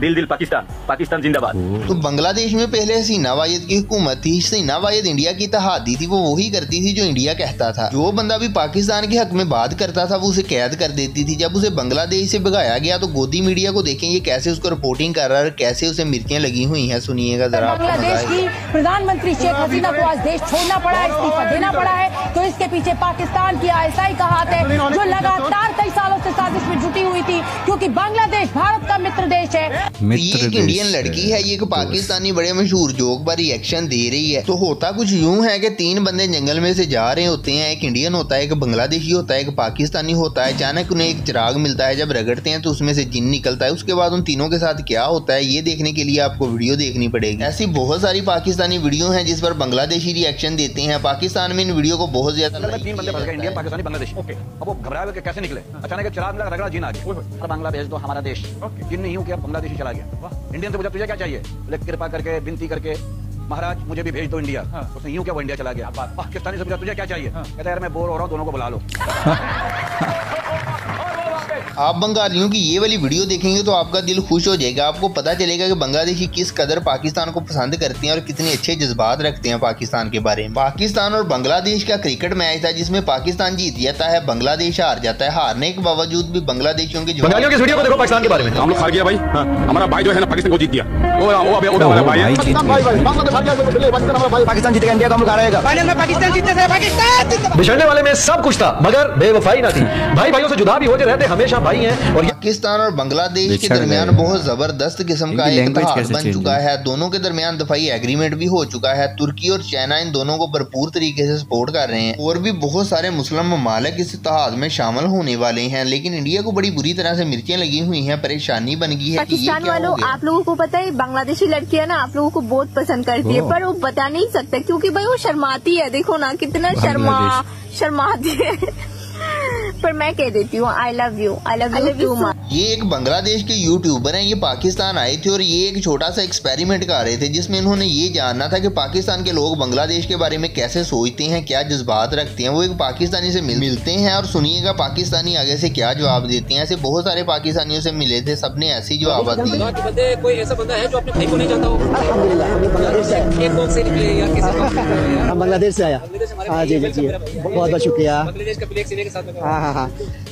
दिल दिल पाकिस्तान, पाकिस्तान जिंदाबाद। तो बांग्लादेश में पहले हसीना वाहिद की हुकूमत थी। हसीना वाहिद इंडिया की इत्तेहादी थी, वो वही करती थी जो इंडिया कहता था। जो बंदा भी पाकिस्तान के हक में बात करता था वो उसे कैद कर देती थी। जब उसे बांग्लादेश से भगाया गया तो गोदी मीडिया को देखें ये कैसे उसको रिपोर्टिंग कर रहा है, कैसे उसे मिर्चियां लगी हुई हैं। सुनिएगा जरा। बांग्लादेश की प्रधानमंत्री शेख हसीना को आज देश छोड़ना पड़ा है, इस्तीफा देना पड़ा है, तो इसके पीछे पाकिस्तान की ISI का हाथ है, जो लगातार कई सालों से साजिश में जुटी हुई थी, क्योंकि बांग्लादेश भारत का मित्र देश है। ये एक इंडियन लड़की है, ये एक पाकिस्तानी बड़े मशहूर जोक पर रिएक्शन दे रही है। तो होता कुछ यूं है कि 3 बंदे जंगल में से जा रहे होते हैं, एक इंडियन होता है, एक बांग्लादेशी होता है, एक पाकिस्तानी होता है। अचानक उन्हें एक चिराग मिलता है, जब रगड़ते हैं तो उसमें से जिन निकलता है। उसके बाद उन तीनों के साथ क्या होता है ये देखने के लिए आपको वीडियो देखनी पड़ेगी। ऐसी बहुत सारी पाकिस्तानी वीडियो हैं जिस पर बांग्लादेशी रिएक्शन देते हैं। पाकिस्तान में इन वीडियो को बहुत ज्यादा 3 बंदे फंस गए, इंडियन, पाकिस्तानी, बांग्लादेश। अब वो घबराए हुए कैसे निकले? अचानक चिराग मिला, रगड़ा, जिन आ गया। बांग्लादेश तो हमारा देश, जिन नहीं हूँ क्या, बांग्लादेशी चला गया। इंडियन से पूछा तुझे क्या चाहिए? कृपा करके विनती करके महाराज मुझे भी भेज दो इंडिया। उसने यूं क्या वो इंडिया चला गया। पाकिस्तानी से पूछा तुझे क्या चाहिए? कहता यार मैं बोर हो रहा हूँ, दोनों को बुला लो। आप बंगालियों की ये वाली वीडियो देखेंगे तो आपका दिल खुश हो जाएगा। आपको पता चलेगा कि बांग्लादेशी किस कदर पाकिस्तान को पसंद करते हैं और कितने अच्छे जज्बात रखते हैं पाकिस्तान के बारे में। पाकिस्तान और बांग्लादेश का क्रिकेट मैच था जिसमें पाकिस्तान जीत जाता है, बांग्लादेश हार जाता है। हारने के बावजूद भी बांग्लादेशियों के बंगालियों की वीडियो को देखो पाकिस्तान के बारे में। हम लोग हार गया भाई। हमारा भाई जो है ना पाकिस्तान को जीत गया। पाकिस्तान जीतेगा, इंडिया को हम लोग हारेगा। पाकिस्तान जीतने से पाकिस्तान बिछड़ने वाले में सब कुछ था मगर बेवफाई ना थी। भाई भाइयों से जुदा भी होते रहते, हमेशा भाई हैं। और पाकिस्तान और बांग्लादेश के दरमियान बहुत जबरदस्त किस्म का एक इत्तेहाद बन चुका है। दोनों के दरमियान दफाई एग्रीमेंट भी हो चुका है। तुर्की और चाइना इन दोनों को भरपूर तरीके से सपोर्ट कर रहे हैं और भी बहुत सारे मुस्लिम ममालिक इस इत्तेहाद में शामिल होने वाले हैं। लेकिन इंडिया को बड़ी बुरी तरह से मिर्चियां लगी हुई हैं, परेशानी बन गई है। पाकिस्तान वालों, आप लोगों को पता है बांग्लादेशी लड़कियां ना आप लोगों को बहुत पसंद करती है, पर वो बता नहीं सकते क्योंकि भाई वो शर्माती है। देखो ना कितना शर्माती है। पर मैं कह देती हूँ I love you too much. ये एक बांग्लादेश के यूट्यूबर हैं, ये पाकिस्तान आए थे और ये एक छोटा सा एक्सपेरिमेंट कर रहे थे जिसमें इन्होंने ये जानना था कि पाकिस्तान के लोग बांग्लादेश के बारे में कैसे सोचते हैं, क्या जज्बात रखते हैं। वो एक पाकिस्तानी से मिलते हैं और सुनिएगा पाकिस्तानी आगे से क्या जवाब देते हैं। ऐसे बहुत सारे पाकिस्तानियों से मिले थे, सबने ऐसी जवाब दिए। कोई ऐसा बंदा है जो अपने भाई को नहीं जानता हो? हम बांग्लादेश से आया। हाँ जी जी, बहुत बहुत शुक्रिया। हाँ,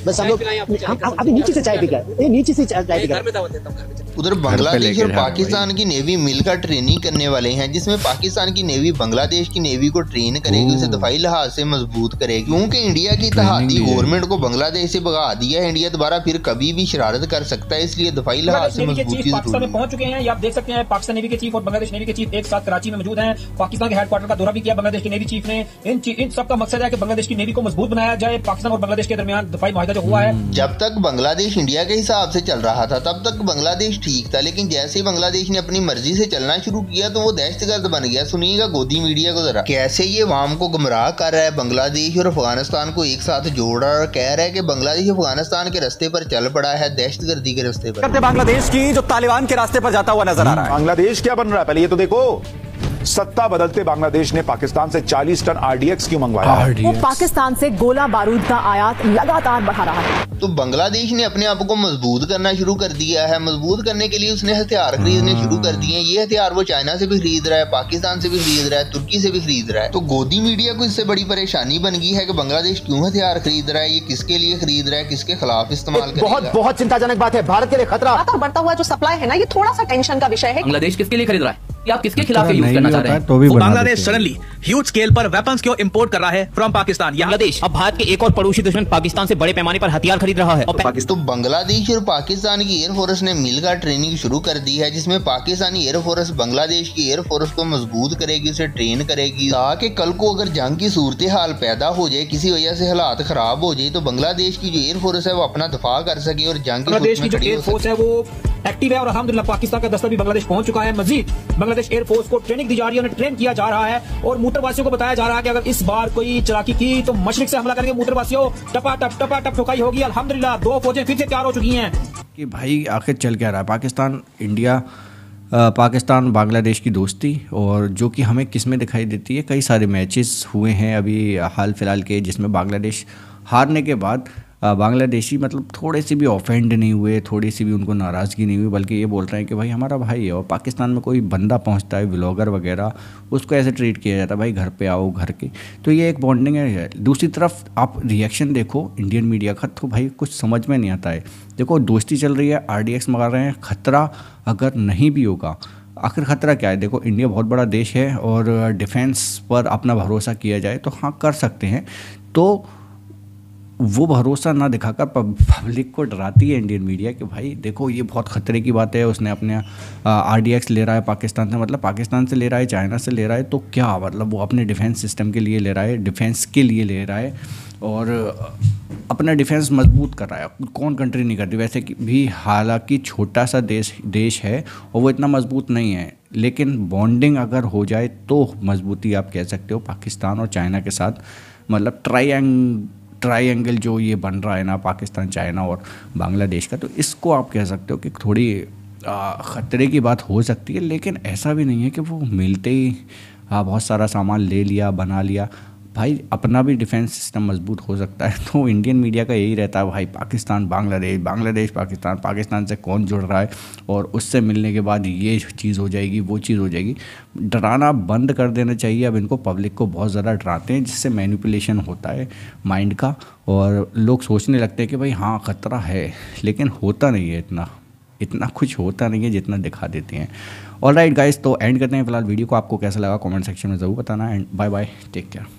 बस हम लोग अभी नीचे से चाय पी कर, नीचे से चाय पी कर। उधर बांग्लादेश और पाकिस्तान की नेवी मिलकर ट्रेनिंग करने वाले हैं जिसमें पाकिस्तान की नेवी बांग्लादेश की नेवी को ट्रेन करेगी, उसे दफाई लिहाज से मजबूत करेगी। क्योंकि इंडिया की इत्तेहादी गवर्नमेंट को बांग्लादेश से भगा दिया है, इंडिया दोबारा फिर कभी भी शरारत कर सकता है, इसलिए दफाई लिहाज से मजबूती पाकिस्तान में पहुंच चुके हैं। आप देख सकते हैं पाकिस्तान नेवी के चीफ और बांग्लादेश नेवी के चीफ एक साथ कराची में मौजूद हैं। पाकिस्तान के हेडक्वार्टर का दौरा भी किया बांग्लादेश की नेवी चीफ ने। इन सबका मकसद है कि बांग्लादेश की नेवी को मजबूत बनाया जाए। पाकिस्तान और बांग्लादेश के दरमियान दफाई मुआहदा जो हुआ है, जब तक बांग्लादेश इंडिया के हिसाब से चल रहा था तब तक बांग्लादेश ठीक था, लेकिन जैसे बांग्लादेश ने अपनी मर्जी से चलना शुरू किया तो वो दहशतगर्द बन गया। सुनिएगा गोदी मीडिया को जरा, कैसे ये वाम को गुमराह कर रहा है, बांग्लादेश और अफगानिस्तान को एक साथ जोड़ रहा है और कह रहा है कि बांग्लादेश अफगानिस्तान के रास्ते पर चल पड़ा है, दहशतगर्दी के रास्ते पर। बांग्लादेश की जो तालिबान के रास्ते पर जाता हुआ नजर आ रहा है। बांग्लादेश क्या बन रहा है पहले ये तो देखो। सत्ता बदलते बांग्लादेश ने पाकिस्तान से 40 टन RDX क्यों मंगवाया? वो पाकिस्तान से गोला बारूद का आयात लगातार बढ़ा रहा है। तो बांग्लादेश ने अपने आप को मजबूत करना शुरू कर दिया है। मजबूत करने के लिए उसने हथियार खरीदने शुरू कर दिए हैं। ये हथियार वो चाइना से भी खरीद रहा है, पाकिस्तान से भी खरीद रहा है, तुर्की से भी खरीद रहा है। तो गोदी मीडिया को इससे बड़ी परेशानी बन गई है कि बांग्लादेश क्यों हथियार खरीद रहा है, ये किसके लिए खरीद रहा है, किसके खिलाफ इस्तेमाल करेगा। बहुत चिंताजनक बात है, भारत के लिए खतरा। बढ़ता हुआ जो सप्लाई है ना, ये थोड़ा सा टेंशन का विषय है। बांग्लादेश किसके लिए खरीद रहा है? आप किसके खिलाफ यूज करना चाह रहे हैं? तो बांग्लादेश सडनली ह्यूज स्केल पर वेपन्स क्यों इंपोर्ट कर रहा है फ्रॉम पाकिस्तान? बांग्लादेश अब भारत के एक और पड़ोसी दुश्मन पाकिस्तान से बड़े पैमाने पर हथियार खरीद रहा है। तो बांग्लादेश और पाकिस्तान की एयरफोर्स ने मिलकर ट्रेनिंग शुरू कर दी है जिसमें पाकिस्तानी एयरफोर्स बांग्लादेश की एयरफोर्स को मजबूत करेगी, उसे ट्रेन करेगी ताकि कल को अगर जंग की सूरत हाल पैदा हो जाए, किसी वजह से हालात खराब हो जाए तो बांग्लादेश की जो एयरफोर्स है वो अपना दफा कर सके और जंग की जो एयरफोर्स है वो एक्टिव है और अल्हम्दुलिल्लाह पाकिस्तान का दस्ता भी बांग्लादेश पहुंच चुका है। मजीद बांग्लादेश एयरफोर्स को ट्रेनिंग दी जा रही है, उन्हें ट्रेन किया जा रहा है और मूत्रवासियों को बताया जा रहा है कि अगर इस बार कोई चालाकी की तो मशरिक से हमला करेंगे मूत्रवासियों, टपा टप ठोकाई होगी। अल्हम्दुलिल्लाह 2 फौजें फिर से तैयार हो चुकी हैं। कि भाई आखिर चल क्या रहा है? पाकिस्तान बांग्लादेश की दोस्ती, और जो कि हमें किस में दिखाई देती है, कई सारे मैचेस हुए हैं अभी हाल फिलहाल के जिसमें बांग्लादेश हारने के बाद बांग्लादेशी मतलब थोड़े से भी ऑफेंड नहीं हुए, थोड़ी सी भी उनको नाराज़गी नहीं हुई, बल्कि ये बोल रहे हैं कि भाई हमारा भाई है। और पाकिस्तान में कोई बंदा पहुंचता है व्लॉगर वगैरह, उसको ऐसे ट्रीट किया जाता है, भाई घर पे आओ घर के। तो ये एक बॉन्डिंग है। दूसरी तरफ आप रिएक्शन देखो इंडियन मीडिया का, तो भाई कुछ समझ में नहीं आता है। देखो दोस्ती चल रही है, RDX मंगा रहे हैं, खतरा अगर नहीं भी होगा, आखिर खतरा क्या है? देखो इंडिया बहुत बड़ा देश है और डिफेंस पर अपना भरोसा किया जाए तो हाँ कर सकते हैं। तो वो भरोसा ना दिखाकर पब्लिक को डराती है इंडियन मीडिया कि भाई देखो ये बहुत ख़तरे की बात है, उसने अपने RDX ले रहा है पाकिस्तान से, मतलब पाकिस्तान से ले रहा है, चाइना से ले रहा है, तो क्या मतलब वो अपने डिफेंस सिस्टम के लिए ले रहा है, डिफेंस के लिए ले रहा है और अपना डिफेंस मजबूत कर रहा है। कौन कंट्री नहीं करती वैसे कि भी, हालांकि छोटा सा देश है और वो इतना मजबूत नहीं है, लेकिन बॉन्डिंग अगर हो जाए तो मजबूती आप कह सकते हो पाकिस्तान और चाइना के साथ। मतलब ट्रायंगल जो ये बन रहा है ना, पाकिस्तान, चाइना और बांग्लादेश का, तो इसको आप कह सकते हो कि थोड़ी ख़तरे की बात हो सकती है। लेकिन ऐसा भी नहीं है कि वो मिलते ही बहुत सारा सामान ले लिया, बना लिया। भाई अपना भी डिफेंस सिस्टम मजबूत हो सकता है। तो इंडियन मीडिया का यही रहता है भाई पाकिस्तान बांग्लादेश, बांग्लादेश पाकिस्तान, पाकिस्तान से कौन जुड़ रहा है और उससे मिलने के बाद ये चीज़ हो जाएगी, वो चीज़ हो जाएगी। डराना बंद कर देना चाहिए अब इनको। पब्लिक को बहुत ज़्यादा डराते हैं, जिससे मैनिपुलेशन होता है माइंड का और लोग सोचने लगते हैं कि भाई हाँ ख़तरा है, लेकिन होता नहीं है, इतना कुछ होता नहीं है जितना दिखा देते हैं। ऑलराइट गाइस, तो एंड करते हैं फिलहाल वीडियो को। आपको कैसा लगा कमेंट सेक्शन में ज़रूर बताना। And bye bye, take care.